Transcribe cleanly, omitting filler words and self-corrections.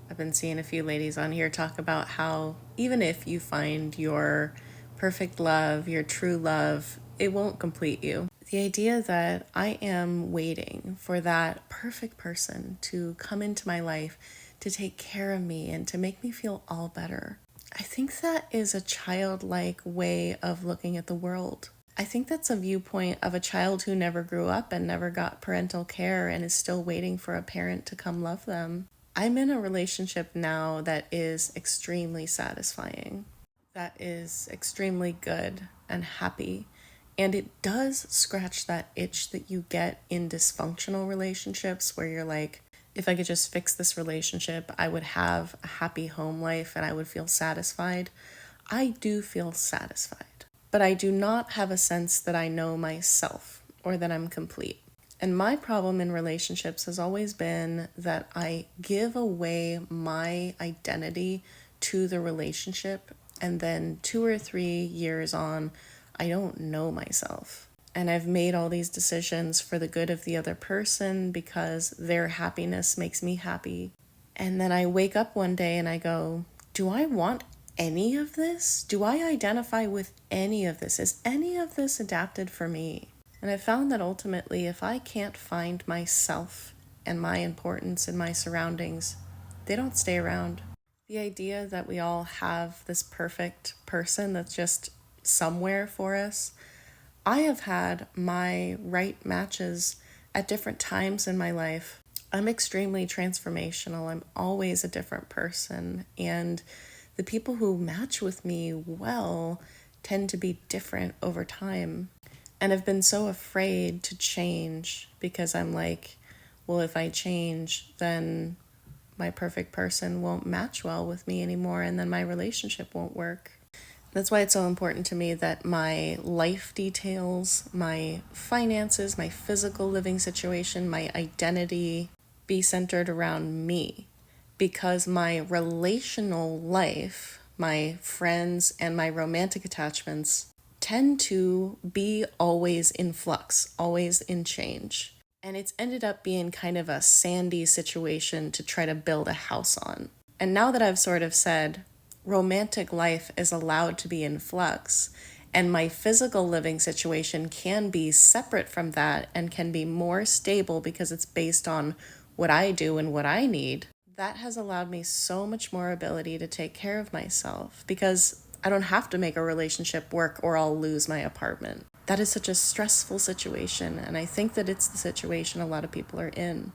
I've been seeing a few ladies on here talk about how even if you find your perfect love, your true love, it won't complete you. The idea that I am waiting for that perfect person to come into my life to take care of me and to make me feel all better. I think that is a childlike way of looking at the world. I think that's a viewpoint of a child who never grew up and never got parental care and is still waiting for a parent to come love them. I'm in a relationship now that is extremely satisfying, that is extremely good and happy. And it does scratch that itch that you get in dysfunctional relationships where you're like, if I could just fix this relationship, I would have a happy home life and I would feel satisfied. I do feel satisfied, but I do not have a sense that I know myself or that I'm complete. And my problem in relationships has always been that I give away my identity to the relationship, and then 2 or 3 years on, I don't know myself. And I've made all these decisions for the good of the other person because their happiness makes me happy. And then I wake up one day and I go, do I want any of this? Do I identify with any of this? Is any of this adapted for me? And I found that ultimately, if I can't find myself and my importance in my surroundings, they don't stay around. The idea that we all have this perfect person that's just somewhere for us. I have had my right matches at different times in my life. I'm extremely transformational. I'm always a different person. And the people who match with me well tend to be different over time. And I've been so afraid to change because I'm like, well, if I change, then my perfect person won't match well with me anymore, and then my relationship won't work. That's why it's so important to me that my life details, my finances, my physical living situation, my identity be centered around me. Because my relational life, my friends, and my romantic attachments tend to be always in flux, always in change. And it's ended up being kind of a sandy situation to try to build a house on. And now that I've sort of said, romantic life is allowed to be in flux, and my physical living situation can be separate from that and can be more stable because it's based on what I do and what I need, that has allowed me so much more ability to take care of myself because I don't have to make a relationship work or I'll lose my apartment. That is such a stressful situation, and I think that it's the situation a lot of people are in.